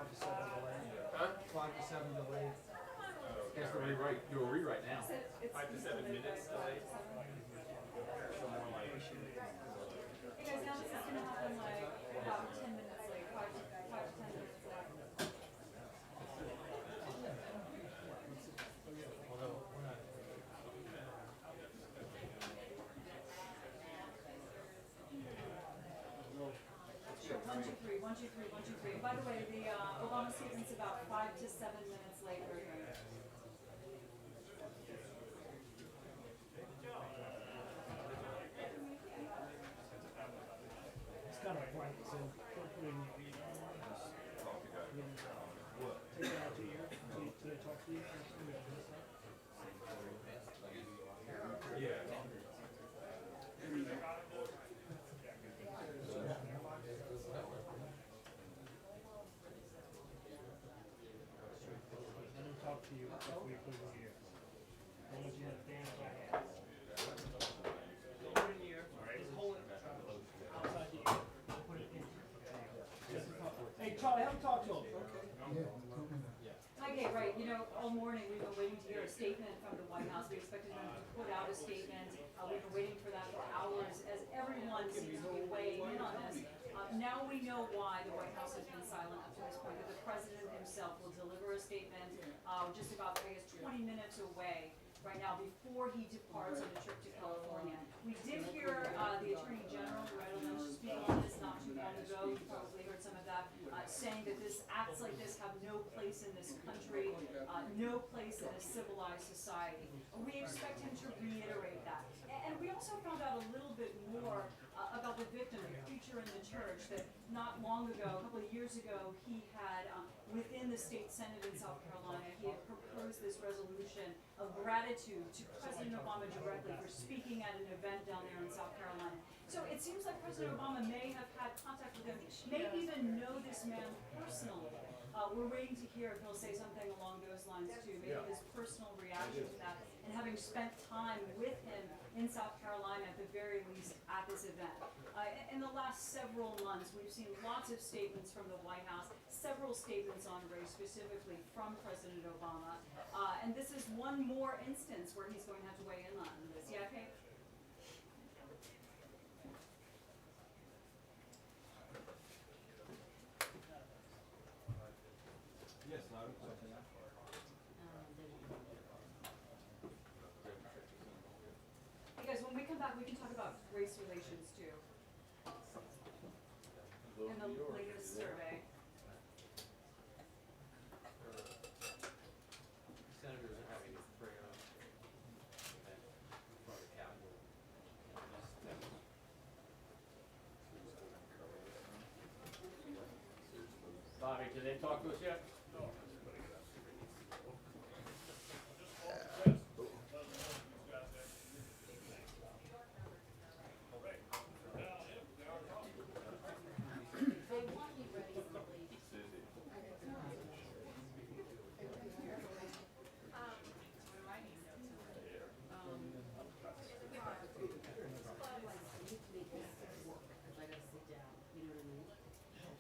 5 to 7 delay. Huh? 5 to 7 delay. Has to rewrite, do a rewrite now. 5 to 7 minutes delay. So more like. Hey guys, now this is gonna happen like about 10 minutes late, 5 to 10 minutes late. Although we're not. Sure, 1, 2, 3, 1, 2, 3, 1, 2, 3. And by the way, the Obama statement's about 5 to 7 minutes late. It's kind of funny. So when take it out to you, to talk to you. Yeah. Let him talk to you before you put it in here. I want you to stand by hands. Hold it in the air. Just hold it outside the ear. Put it in. Hey, Charlie, have him talk to him. Okay, right. You know, all morning we've been waiting to hear a statement from the White House. We expected them to put out a statement. We've been waiting for that for hours as everyone seems to be weighing in on this. Now we know why the White House has been silent up to this point, that the president himself will deliver a statement just about, I guess, 20 minutes away right now before he departs on a trip to California. We did hear the Attorney General, Loretta Lynch, speak on this not too long ago. You probably heard some of that, saying that acts like this have no place in this country, no place in a civilized society. We expect him to reiterate that. And we also found out a little bit more about the victim, the preacher in the church, that not long ago, a couple of years ago, he had, within the state Senate in South Carolina, he had proposed this resolution of gratitude to President Obama directly for speaking at an event down there in South Carolina. So it seems like President Obama may have had contact with him, may even know this man personally. We're waiting to hear if he'll say something along those lines too, maybe his personal reaction to that, and having spent time with him in South Carolina at the very least at this event. In the last several months, we've seen lots of statements from the White House, several statements on race specifically from President Obama, and this is one more instance where he's going to have to weigh in on this. Yeah, Kate? Yes, loud and clear. Hey guys, when we come back, we can talk about race relations too. In the latest survey. Senators are having a prayer event for the Capitol. Bobby, did they talk to us yet?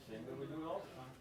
Same way we do it all the time.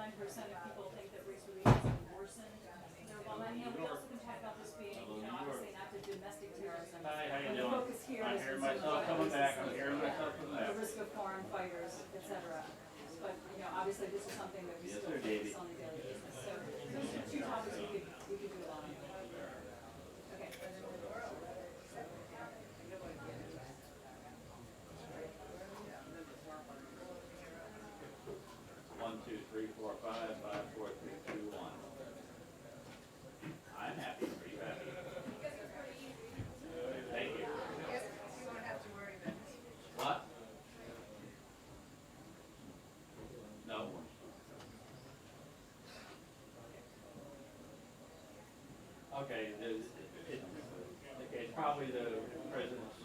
of people think that race relations have worsened their law. And, we also can talk about this being, obviously not to domestic terrorism. Hi, how you But doing? the focus here I'm is hearing consumer myself coming violence, back. I'm hearing myself coming back. the risk of foreign fighters, et cetera. But, obviously this is something that we Yes, still sir, Davey. focus on a daily basis. So those are two topics we could do a lot on. Okay. 1, 2, 3, 4, 5, 5, 4, 3, 2, 1. I'm happy. Are you happy? Thank you. You won't have to worry about it. What? No. Okay, it's probably the president's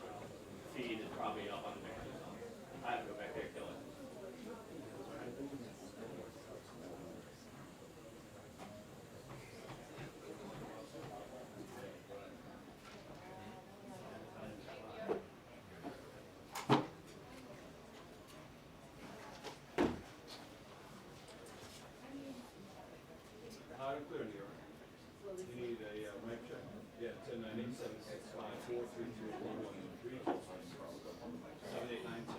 feed is probably up on the mixer zone. I have to go back there and kill it. Loud and clear, New York. You need a mic check? Yeah, 10, 9, 8, 7, 6, 5, 4, 3, 2, 1, 1, 3, 7, 8, 9, 10.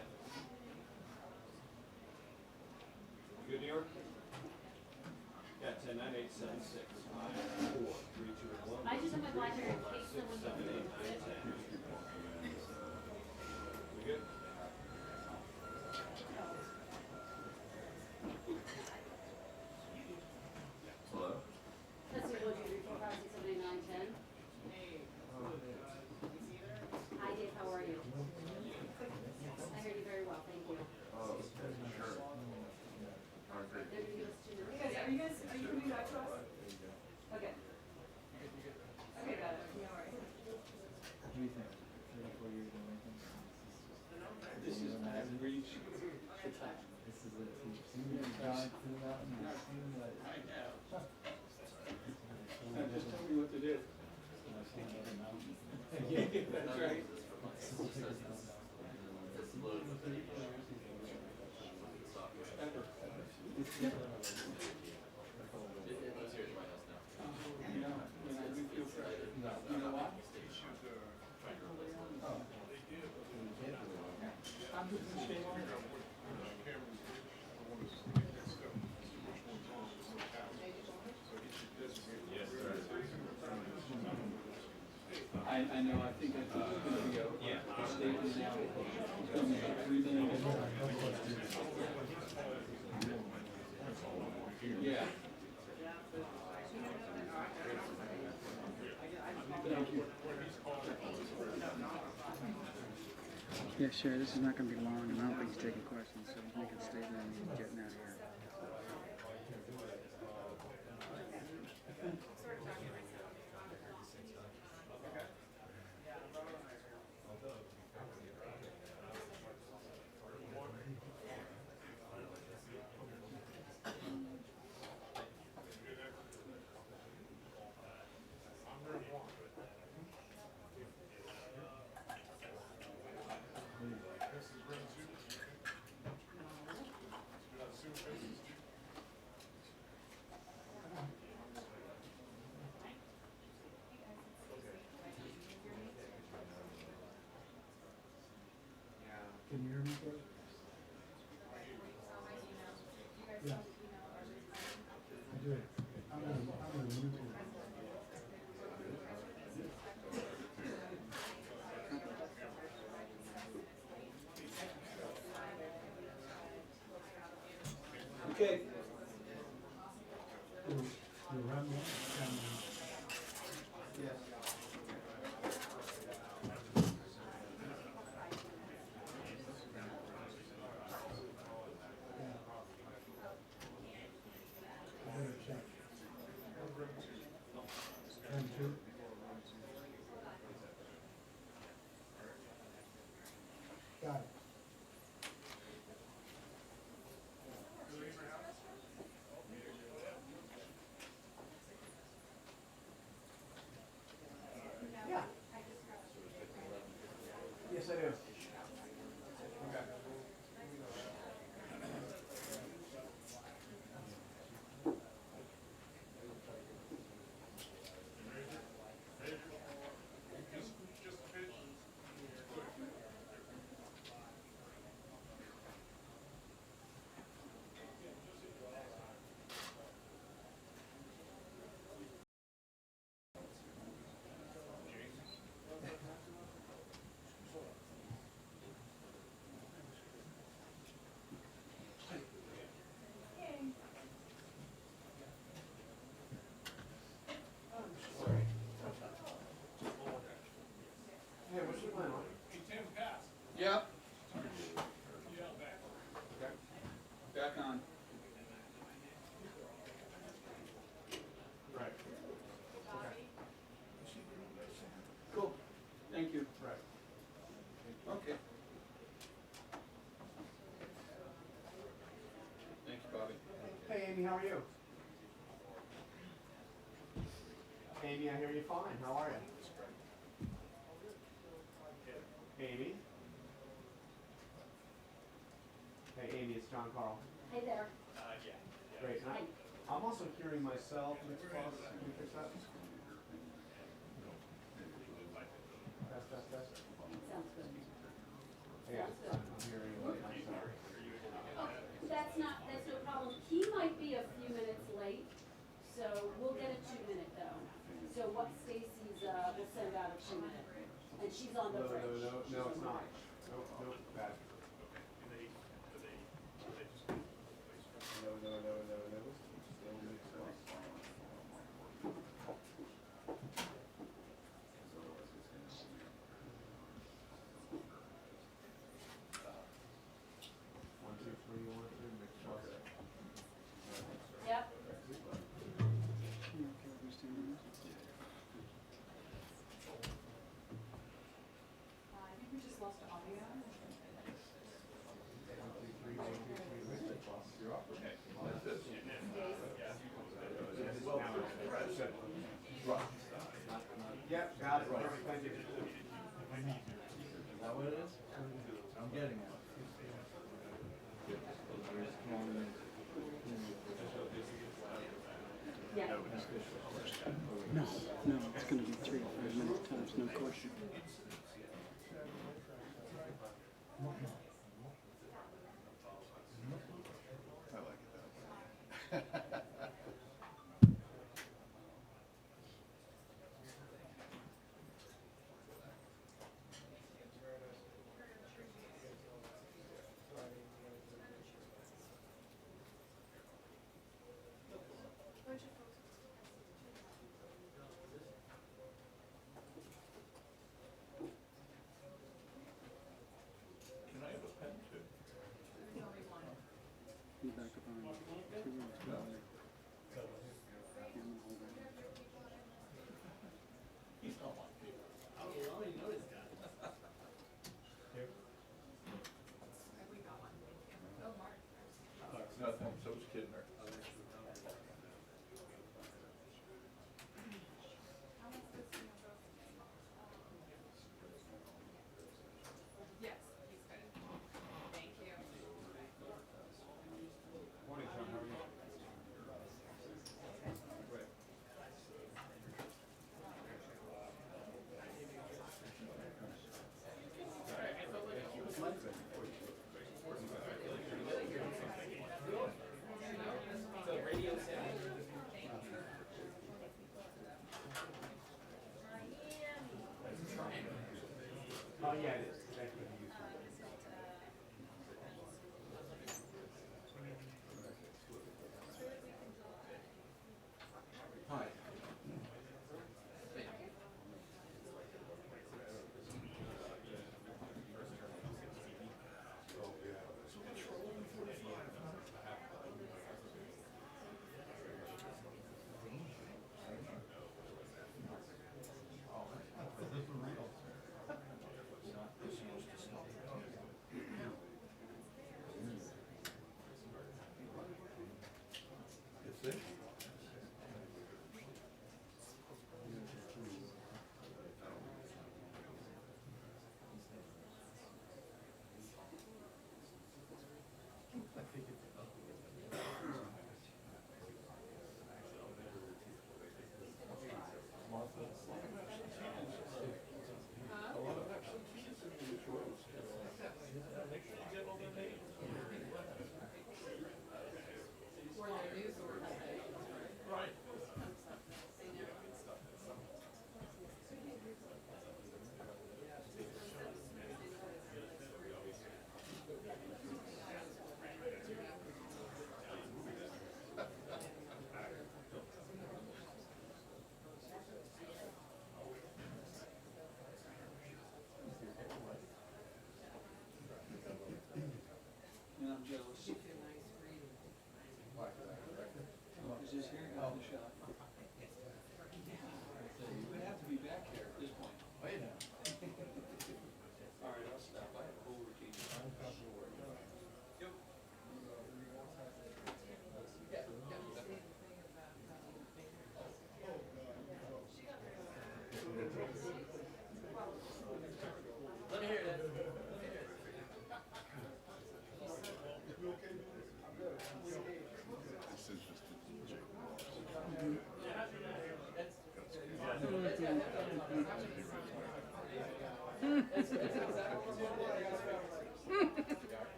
You good, New York? Yeah, 10, 9, 8, 7, 6, 5, 4, 3, 2, 1. I just have my BlackBerry in case 6, 7, 8, 9, 10. You good? Hello? Let's see, what you 3, 4, 5, 6, 7, 8, 9, 10. Hi, Dave, how are you? I heard you very well, thank you. Oh, sure. They're gonna give us 2 minutes. Are you coming back to us? Okay. Okay, got it. No worries. What do you think? 34 years in Lincoln? This is average. This is it. You've been gone through the mountain. You've seen what. I know. Just tell me what to do. That's right. You know what? I'm just gonna stay on here. I know, I think it's gonna be a statement now. It's gonna be about 3 minutes. Yeah. Thank you. Yeah, sure. This is not going to be long, and I don't think he's taking questions, so make a statement and he's getting out of here. Can you hear me, bro? Yeah. I do. I'm gonna mute you. Okay. You run one, Yes. I better check. Turn 2. Got it. Yeah. Yes, I do. Okay. Yep. Back on. Right. Cool. Thank you. Right. Okay. Thank you, Bobby. Hey, Amy, how are you? Amy, I hear you fine. How are you? Amy? Hey, Amy, it's John Carl. Hey there. Great. And I'm also hearing myself. Mixed cross. Can you fix that? Test. Sounds good. Yeah, I'm hearing myself. Oh, that's no problem. He might be a few minutes late, so we'll get a 2-minute though. So what Stacy's, we'll send out a 2-minute. And she's on the bridge. No, it's not. Nope, bad. No. Still mixed cross. One, two, three, mixed cross. Yep. You okay with me standing there? I think we just lost audio. One, two, three, mixed cross. You're up. Okay. Yep, got it. Perfect. Thank you. Is that what it is? I'm getting it. Yeah. No, it's gonna be 3 or 5 minutes tops, no question. I like it that way. Can I have a pen too? You back up on 2 minutes. Yeah, I'm gonna hold on. He's not like me. Nothing, so was kidding her. Yes, he's good. Thank you. Morning, John. How are you? Great. Oh, yeah, it is. That could be useful. Hi.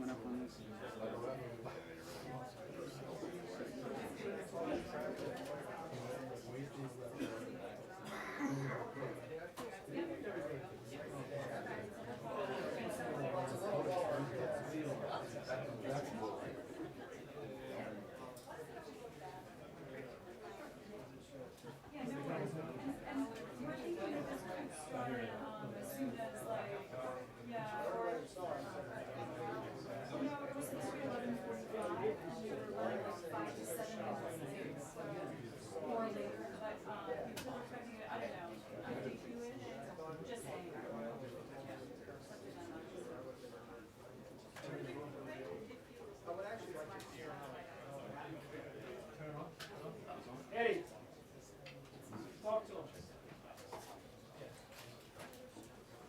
coming up on this? Yeah, no worries. And we're thinking of this one start, as soon as like, yeah, or, no, it was supposed to be 11:45, and we were running like 5 to 7 minutes, or later, but, people were expecting it, I don't know, DQ-ish, just saying. Yeah, something like Eddie, talk to him.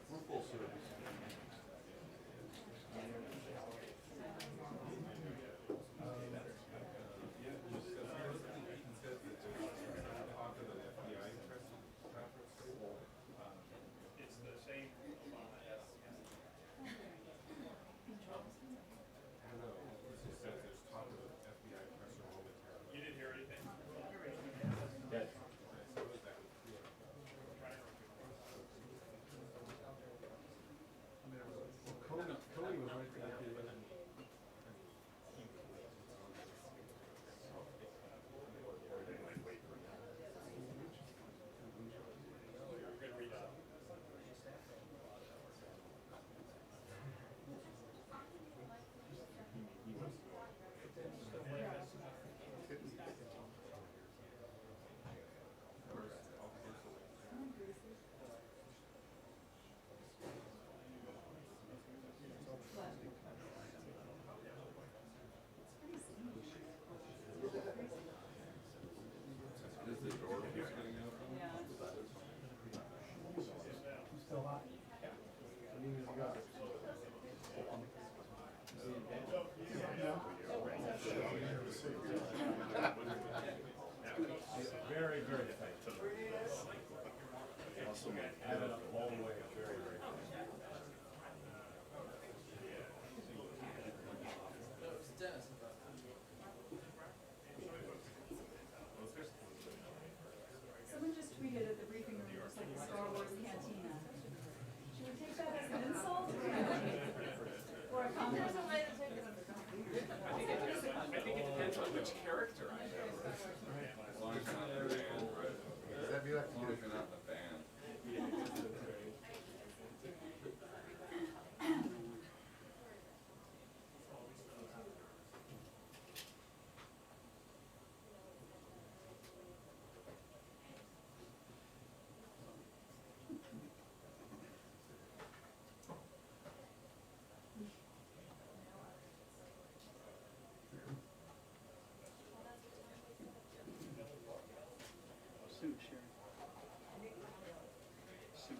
We're full service. It's the same. You didn't hear anything? Cody was right there. Very, very tight. Also, add it up all the way, very, very tight. Someone just tweeted at the briefing room, it was like the Star Wars cantina. Should we take that as an insult or a compliment? I think it depends on which character I am. As long as you're not in the band, right? That'd be like, as long as you're not in the band. Soon, Sherry. Soon.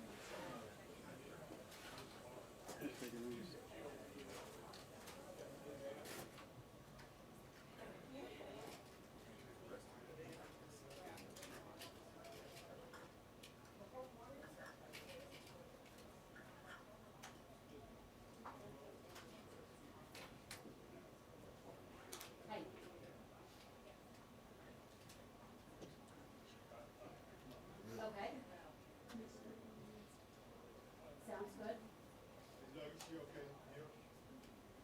Hopefully they lose. Hey. Okay. Sounds good.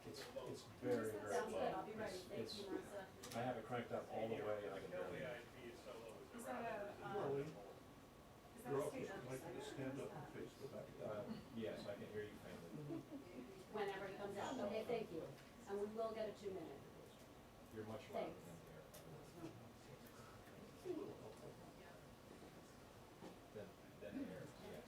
It's very, very Sounds low. good, I'll be ready. Thank It's- you, Marissa. I have it cranked up all the way, and I can barely. Is that a, is that a state Yes, I can hear you faintly. Whenever he comes out. Okay, thank you. And we will get a 2-minute. You're much louder Thanks. than there. Than there, yes.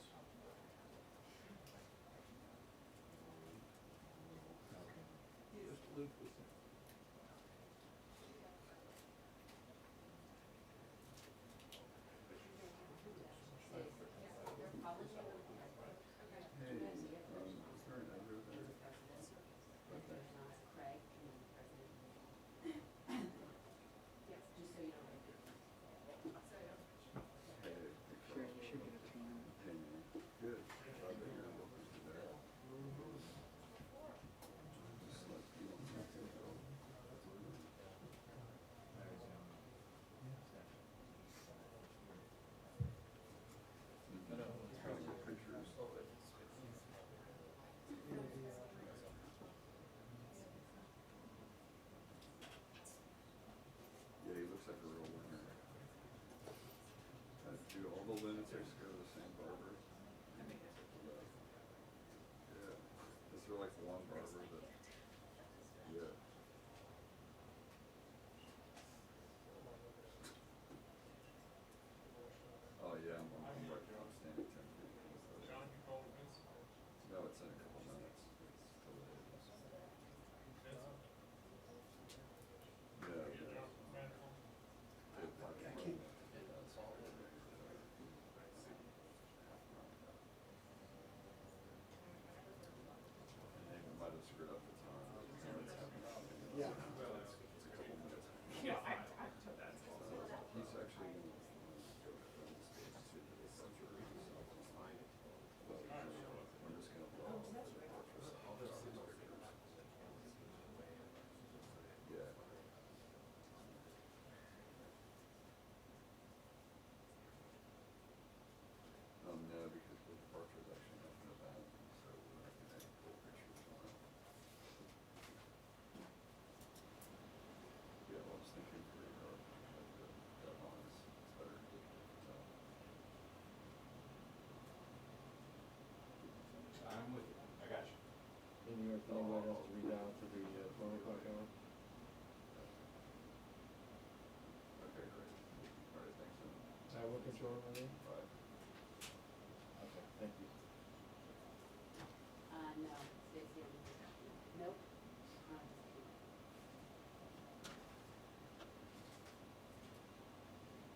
Sherry, you should get a 2-minute. Good. screwed up the time. Yeah. Well, it's a couple minutes. Yeah, I He's actually going to go down the stage to the center, so he's fine. Well, we're just going to blow all the pictures. All those pictures. Yeah. No, because the departure is actually not in the van, so we're not going to pull pictures on it. Yeah, well, I was thinking for your deadlines, it's better to get it for that. I'm with you, I got you. In New York, anybody has to read out to the 12 o'clock hour? Okay, great. All right, thanks, man. We'll control it, maybe? Bye. Okay, thank you. No, Stacy, nope.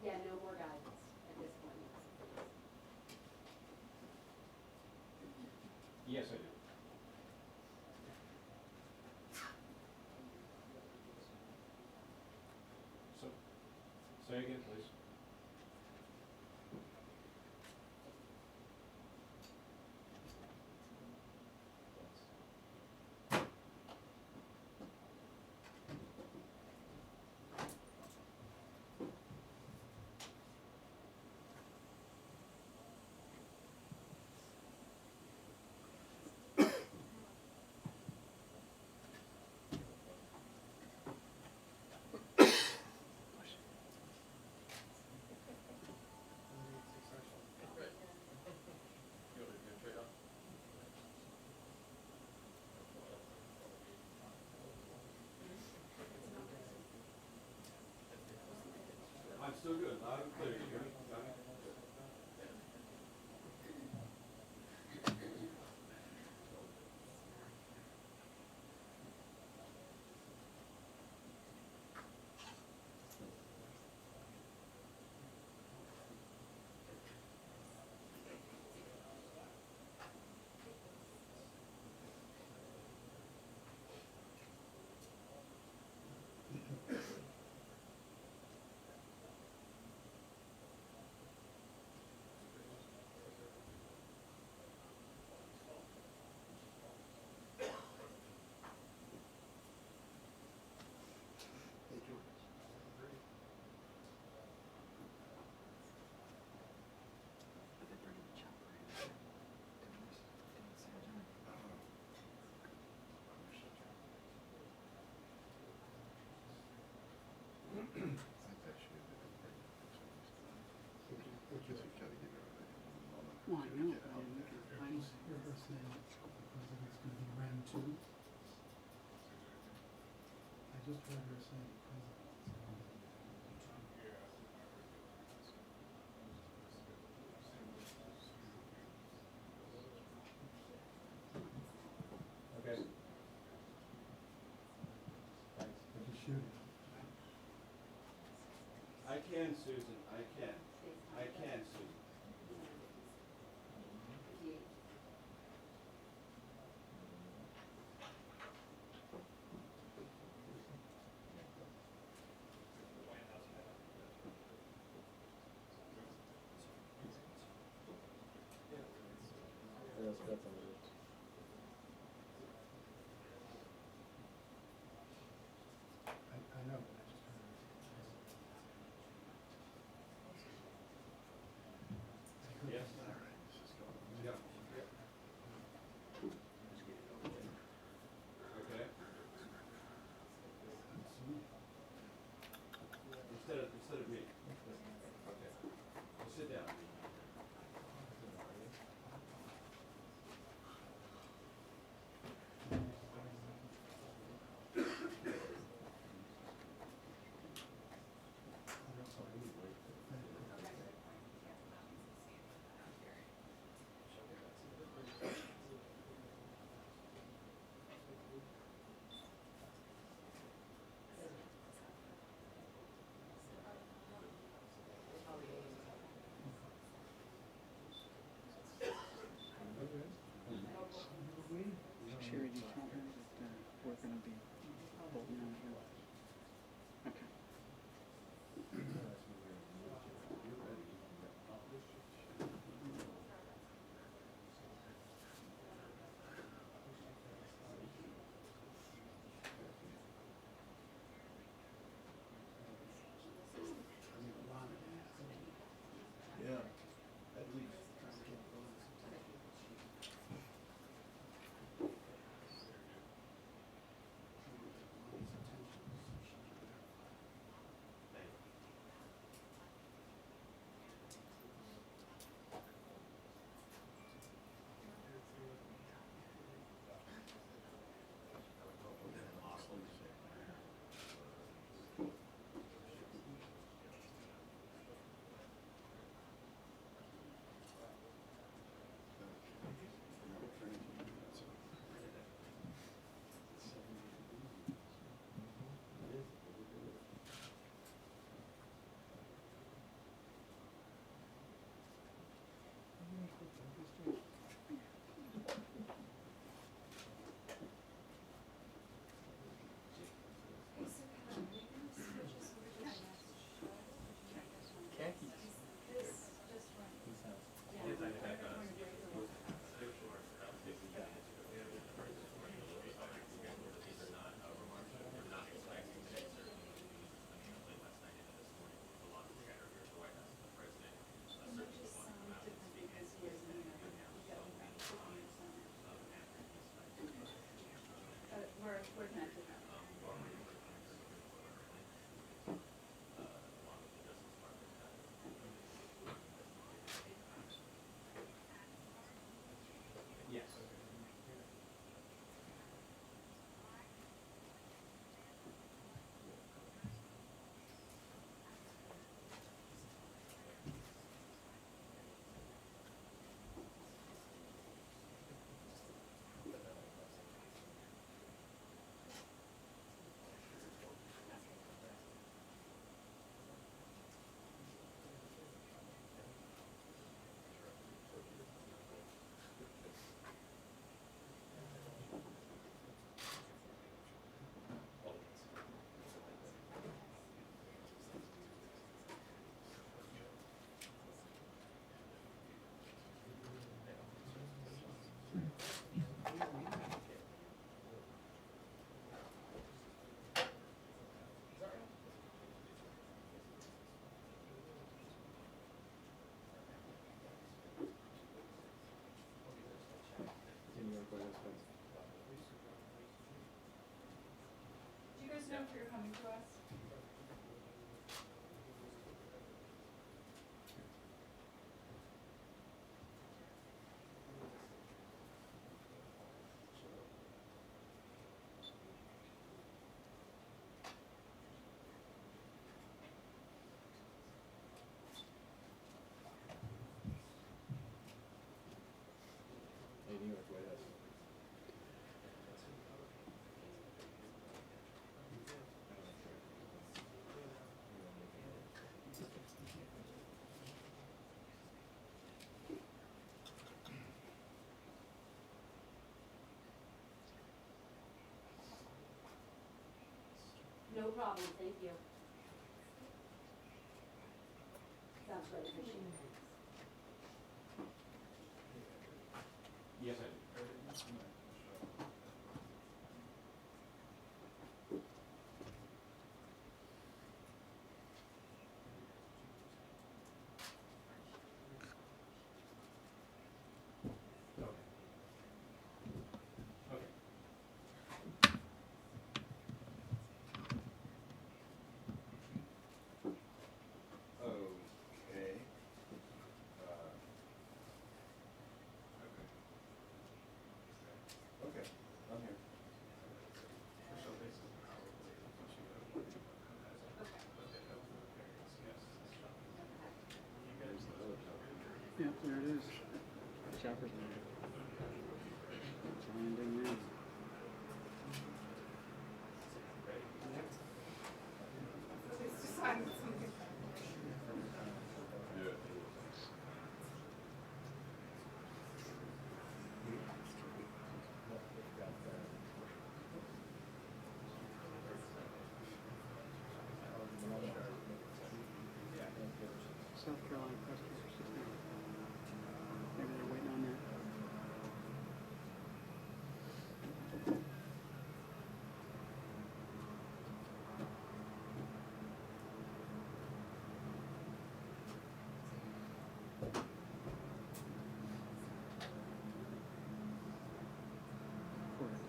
Yeah, no more guidance at this point. Yes, I do. So, say again, please. I'm still good, loud and clear, you hear me? Got me? Well, I know, but I didn't look at the final. Hear her say that the president's gonna be round two. I just heard her say the president's gonna be round two. Okay. Thanks. But you shoot it. I can, Susan, I can. I can, Susan. That's on it. I know, but I just heard her say the Yes. president. Yeah. Okay. Instead of me. Okay. Well, sit down. Do you guys know if you're coming to us? Hey, New York, White House. No problem, thank you. Sounds great, appreciate it. Yes, I do. Okay. Okay. Okay. Okay, I'm here. Yep, there it is. Shopper's Landing. It's landing now. South Carolina Customs are 16. Maybe they're waiting on that. Correct.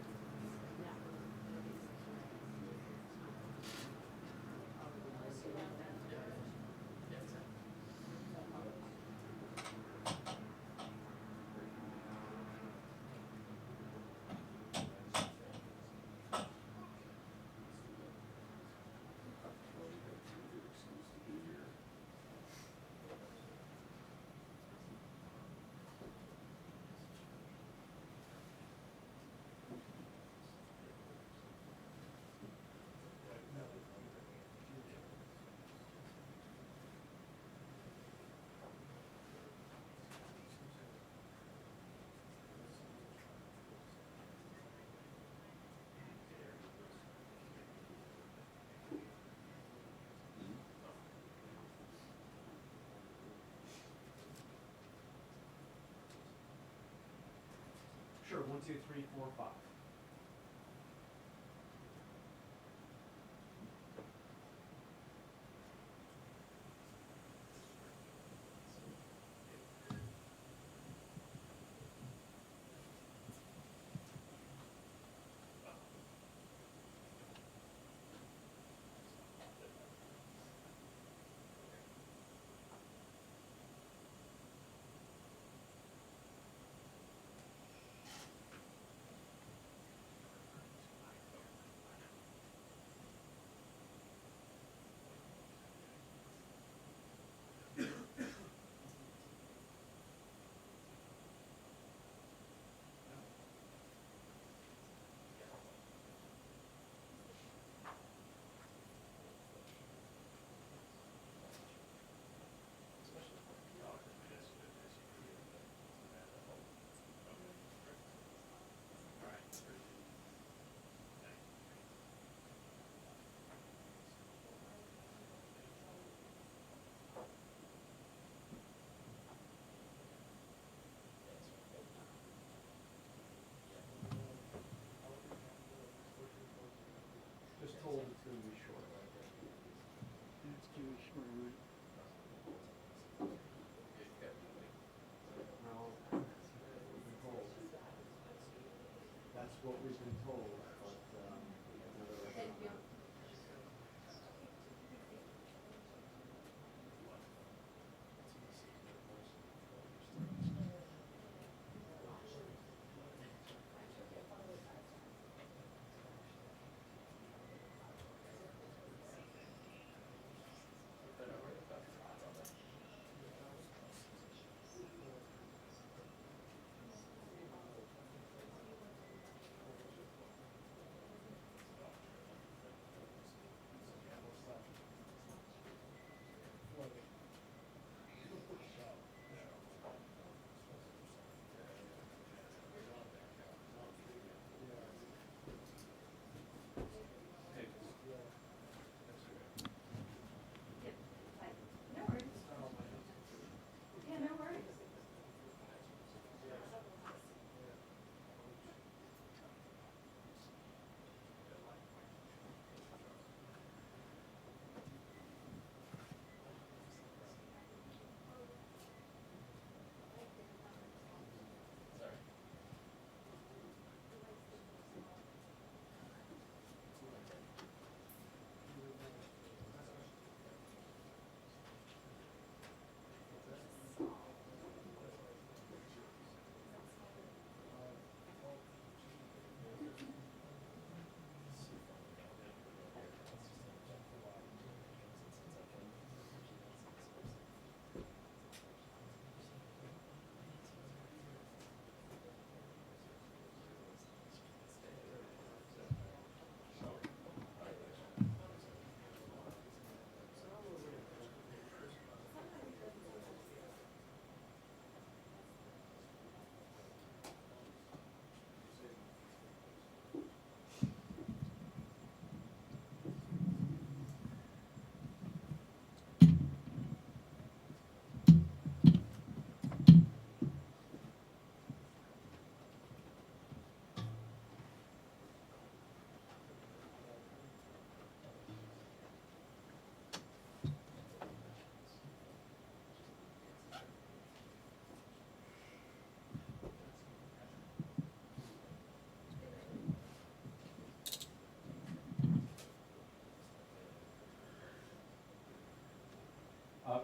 Sure, 1, 2, 3, 4, 5. what we've been told, but, Thank you. No worries. Yeah, no worries.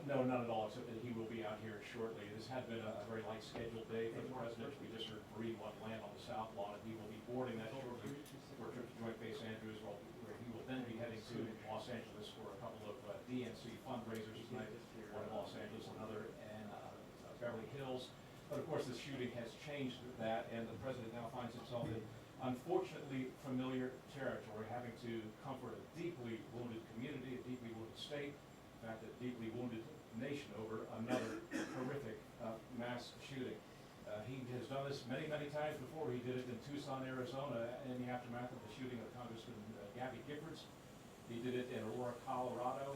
No, not at all, except that he will be out here shortly. This had been a very light scheduled day for the president. We just heard Marine One land on the south lawn, and he will be boarding that shortly for a trip to Joint Base Andrews, where he will then be heading to Los Angeles for a couple of DNC fundraisers tonight, one in Los Angeles, another in Beverly Hills. But of course, this shooting has changed that, and the president now finds himself in unfortunately familiar territory, having to comfort a deeply wounded community, a deeply wounded state, in fact, a deeply wounded nation over another horrific mass shooting. He has done this many, many times before. He did it in Tucson, Arizona, in the aftermath of the shooting of Congressman Gabby Giffords. He did it in Aurora, Colorado,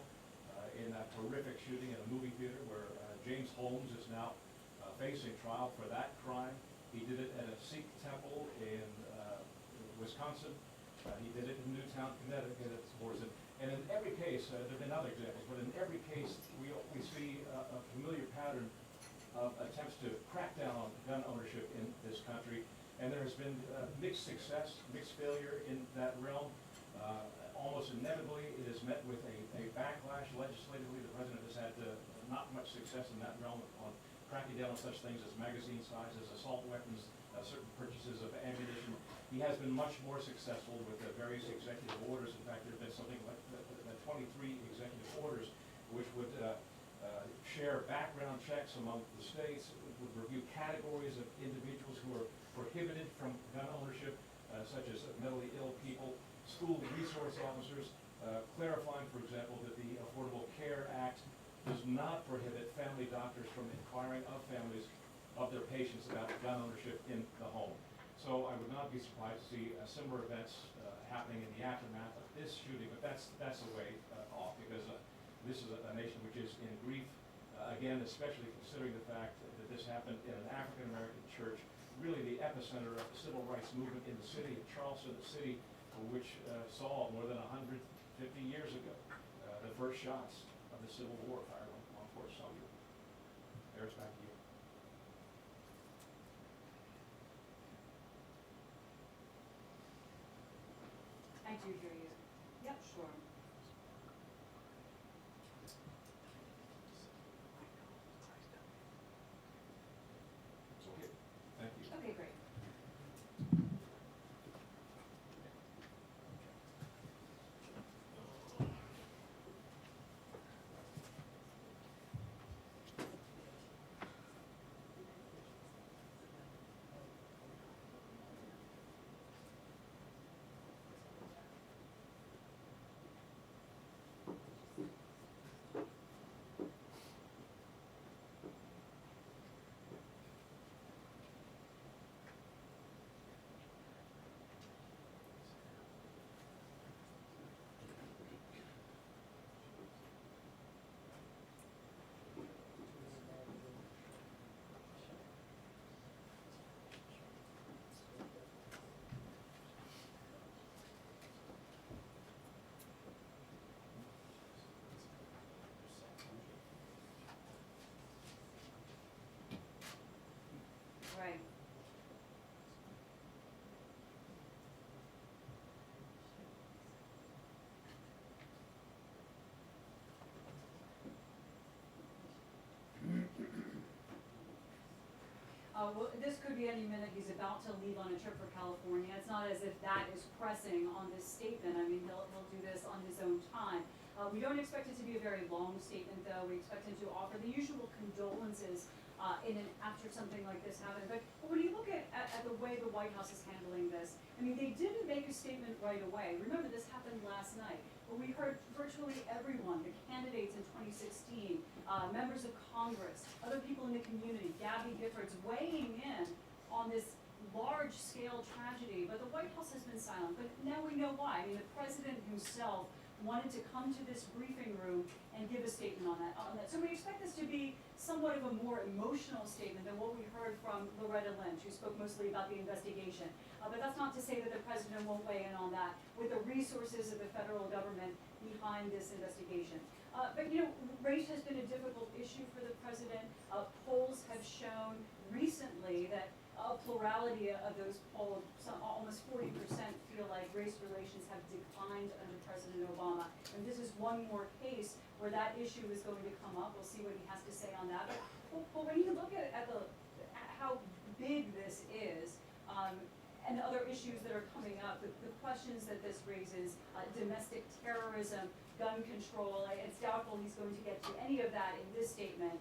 in that horrific shooting in a movie theater where James Holmes is now facing trial for that crime. He did it at a Sikh temple in Wisconsin. He did it in Newtown, Connecticut, at Sports. And in every case, there have been other examples, but in every case, we see a familiar pattern of attempts to crack down on gun ownership in this country. And there has been mixed success, mixed failure in that realm. Almost inevitably, it is met with a backlash legislatively. The president has had not much success in that realm on cracking down on such things as magazine sizes, assault weapons, certain purchases of ammunition. He has been much more successful with the various executive orders. In fact, there have been something like 23 executive orders which would share background checks among the states, would review categories of individuals who are prohibited from gun ownership, such as mentally ill people, school resource officers, clarifying, for example, that the Affordable Care Act does not prohibit family doctors from inquiring of families of their patients about gun ownership in the home. So I would not be surprised to see similar events happening in the aftermath of this shooting, but that's a way off, because this is a nation which is in grief, again, especially considering the fact that this happened in an African-American church, really the epicenter of the civil rights movement in the city of Charleston, the city which saw more than 150 years ago the first shots of the Civil War fired on Fort Sumter. Harris, back to you. do hear you. Yep, sure. Okay, thank you. Okay, great. Right. Well, this could be any minute. He's about to leave on a trip for California. It's not as if that is pressing on this statement. I mean, he'll do this on his own time. We don't expect it to be a very long statement, though. We expect him to offer the usual condolences after something like this happened. But when you look at the way the White House is handling this, I mean, they didn't make a statement right away. Remember, this happened last night. But we heard virtually everyone, the candidates in 2016, members of Congress, other people in the community, Gabby Giffords, weighing in on this large-scale tragedy. But the White House has been silent. But now we know why. I mean, the president himself wanted to come to this briefing room and give a statement on that. So we expect this to be somewhat of a more emotional statement than what we heard from Loretta Lynch, who spoke mostly about the investigation. But that's not to say that the president won't weigh in on that with the resources of the federal government behind this investigation. But you know, race has been a difficult issue for the president. Polls have shown recently that a plurality of those polled, almost 40% feel like race relations have declined under President Obama. And this is one more case where that issue is going to come up. We'll see what he has to say on that. But when you look at how big this is, and other issues that are coming up, the questions that this raises, domestic terrorism, gun control, it's doubtful he's going to get to any of that in this statement.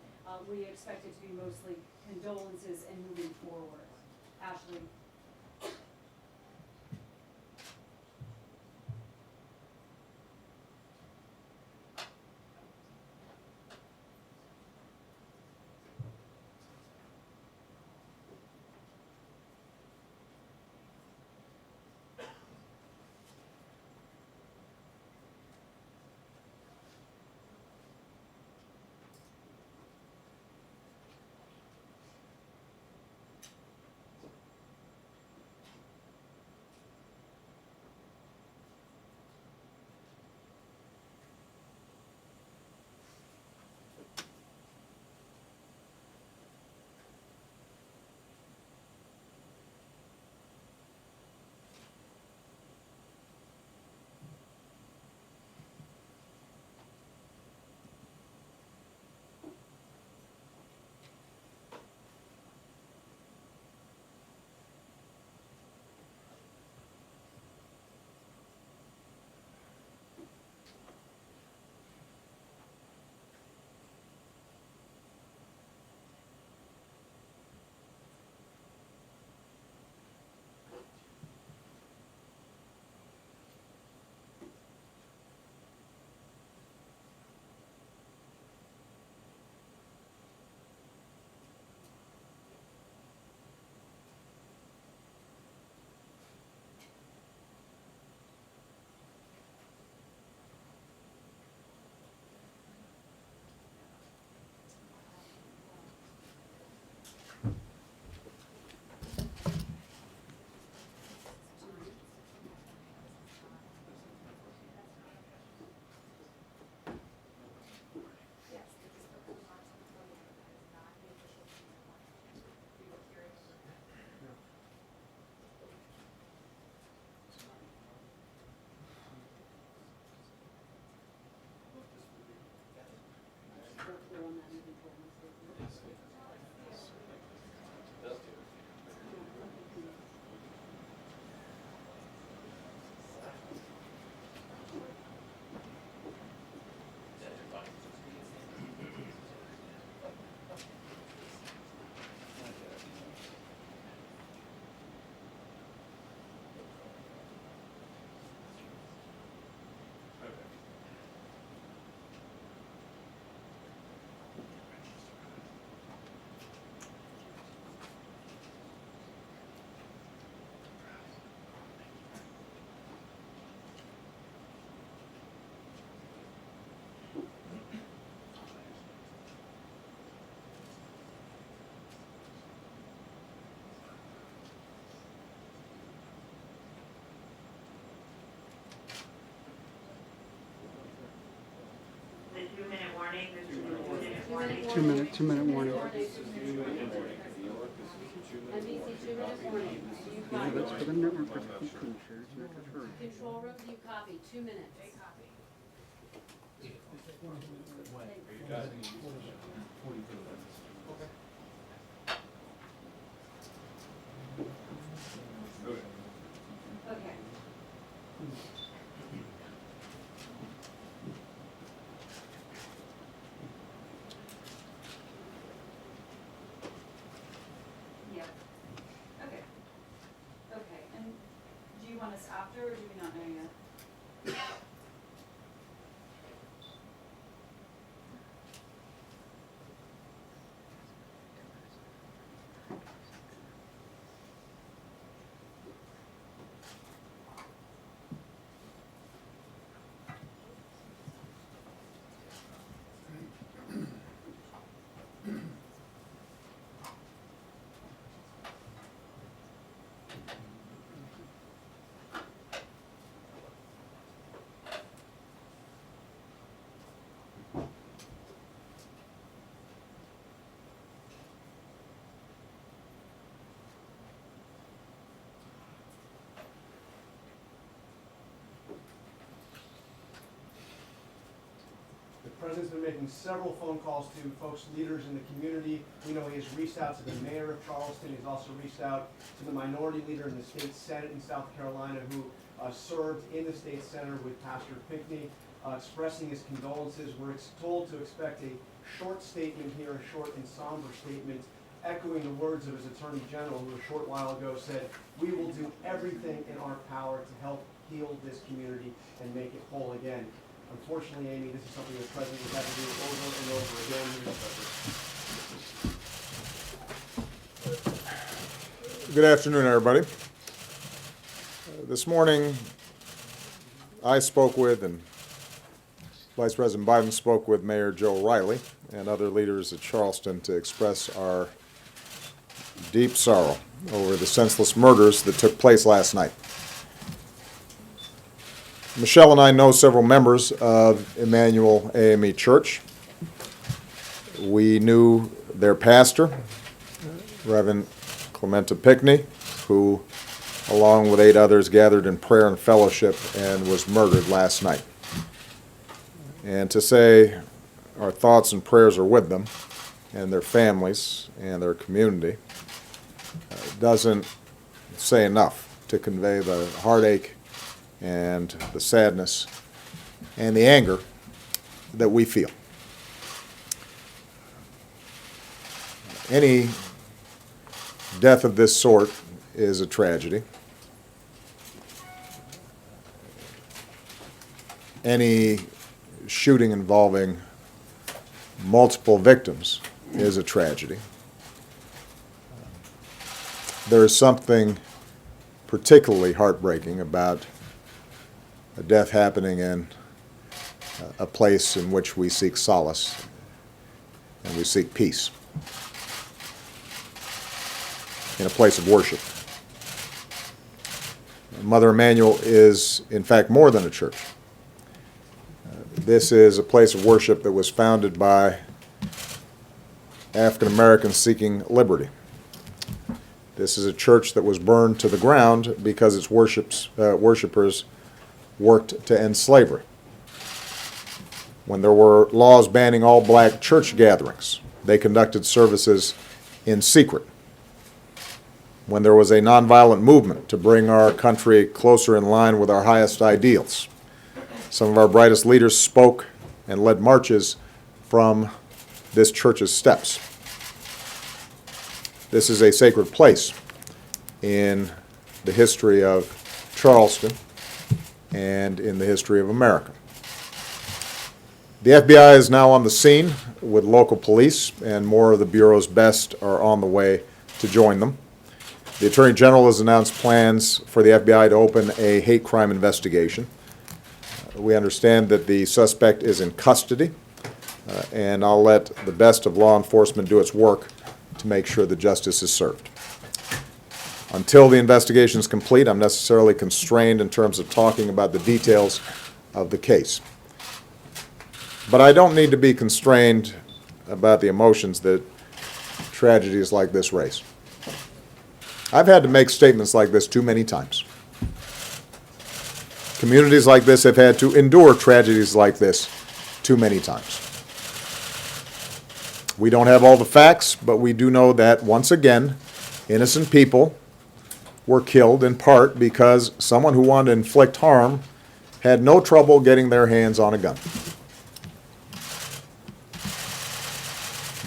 We expect it to be mostly condolences and moving forward. Ashley. 2-minute Two warning. minute, 2 minute warning. NBC 2-minute warning. Do you Yeah, copy? that's for the network, but you couldn't share, it's not good for. Control room, do you copy? 2 minutes. Okay. Yeah. Okay. Okay, and do you want us after, or do we not know yet? The President's been making several phone calls to folks, leaders in the community. We know he has reached out to the mayor of Charleston. He's also reached out to the minority leader in the state Senate in South Carolina who served in the state Senate with Pastor Pinckney, expressing his condolences. We're told to expect a short statement here, a short and somber statement, echoing the words of his Attorney General, who a short while ago said, "We will do everything in our power to help heal this community and make it whole again." Unfortunately, Amy, this is something the President has had to do over and over again. Good afternoon, everybody. This morning, I spoke with, and Vice President Biden spoke with Mayor Joe Riley and other leaders at Charleston to express our deep sorrow over the senseless murders that took place last night. Michelle and I know several members of Emmanuel AME Church. We knew their pastor, Reverend Clementa Pinckney, who, along with 8 others, gathered in prayer and fellowship and was murdered last night. And to say our thoughts and prayers are with them and their families and their community doesn't say enough to convey the heartache and the sadness and the anger that we feel. Any death of this sort is a tragedy. Any shooting involving multiple victims is a tragedy. There is something particularly heartbreaking about a death happening in a place in which we seek solace and we seek peace, in a place of worship. Mother Emanuel is, in fact, more than a church. This is a place of worship that was founded by African Americans seeking liberty. This is a church that was burned to the ground because its worshipers worked to end slavery. When there were laws banning all black church gatherings, they conducted services in secret. When there was a nonviolent movement to bring our country closer in line with our highest ideals, some of our brightest leaders spoke and led marches from this church's steps. This is a sacred place in the history of Charleston and in the history of America. The FBI is now on the scene with local police, and more of the Bureau's best are on the way to join them. The Attorney General has announced plans for the FBI to open a hate crime investigation. We understand that the suspect is in custody, and I'll let the best of law enforcement do its work to make sure that justice is served. Until the investigation is complete, I'm necessarily constrained in terms of talking about the details of the case. But I don't need to be constrained about the emotions that tragedies like this raise. I've had to make statements like this too many times. Communities like this have had to endure tragedies like this too many times. We don't have all the facts, but we do know that, once again, innocent people were killed in part because someone who wanted to inflict harm had no trouble getting their hands on a gun.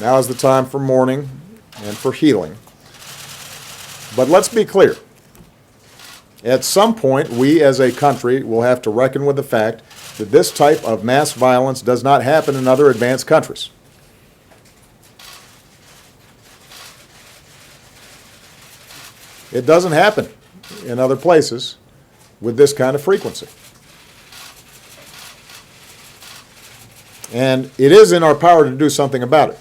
Now is the time for mourning and for healing. But let's be clear. At some point, we as a country will have to reckon with the fact that this type of mass violence does not happen in other advanced countries. It doesn't happen in other places with this kind of frequency. And it is in our power to do something about it.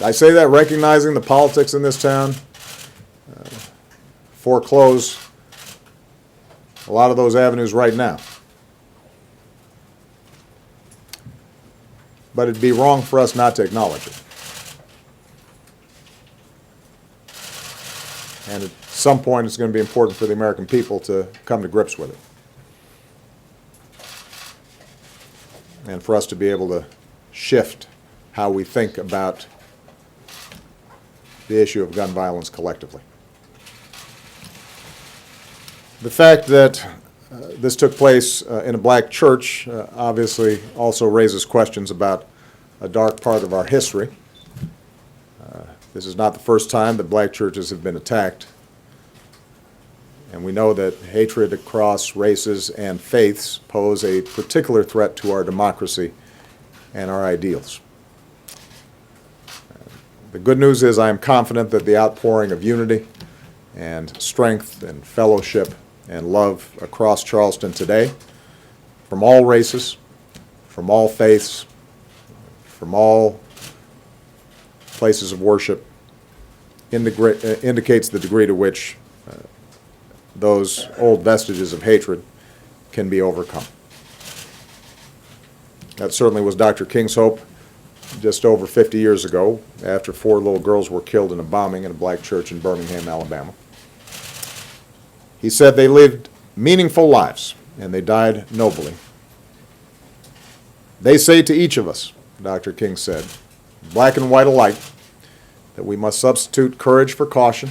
I say that recognizing the politics in this town foreclose a lot of those avenues right now. But it'd be wrong for us not to acknowledge it. And at some point, it's going to be important for the American people to come to grips with it. And for us to be able to shift how we think about the issue of gun violence collectively. The fact that this took place in a black church obviously also raises questions about a dark part of our history. This is not the first time that black churches have been attacked. And we know that hatred across races and faiths pose a particular threat to our democracy and our ideals. The good news is I am confident that the outpouring of unity and strength and fellowship and love across Charleston today, from all races, from all faiths, from all places of worship, indicates the degree to which those old vestiges of hatred can be overcome. That certainly was Dr. King's hope just over 50 years ago, after 4 little girls were killed in a bombing in a black church in Birmingham, Alabama. He said they lived meaningful lives and they died nobly. They say to each of us, Dr. King said, black and white alike, that we must substitute courage for caution.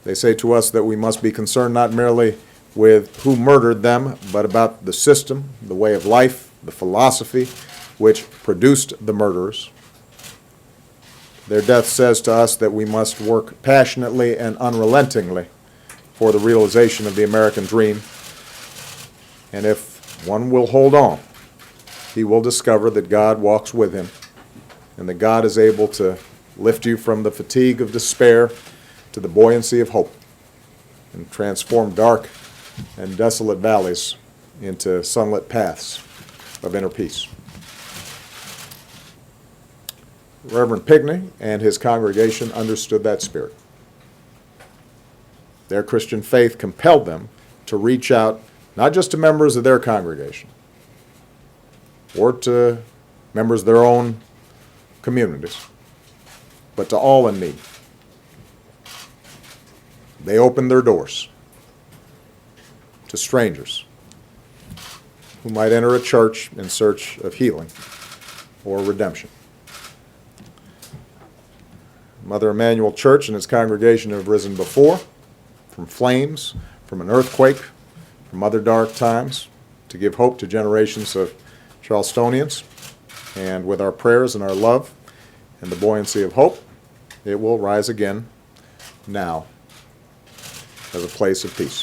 They say to us that we must be concerned not merely with who murdered them, but about the system, the way of life, the philosophy which produced the murderers. Their death says to us that we must work passionately and unrelentingly for the realization of the American dream. And if one will hold on, he will discover that God walks with him and that God is able to lift you from the fatigue of despair to the buoyancy of hope and transform dark and desolate valleys into sunlit paths of inner peace. Reverend Pigney and his congregation understood that spirit. Their Christian faith compelled them to reach out not just to members of their congregation or to members of their own communities, but to all in need. They opened their doors to strangers who might enter a church in search of healing or redemption. Mother Emanuel Church and its congregation have risen before, from flames, from an earthquake, from other dark times, to give hope to generations of Charlestonians. And with our prayers and our love and the buoyancy of hope, it will rise again now as a place of peace.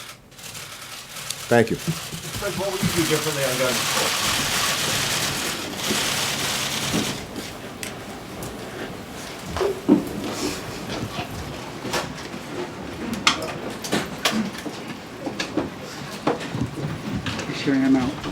Thank you. Fred, what would you do differently on gun control? Make sure I'm out.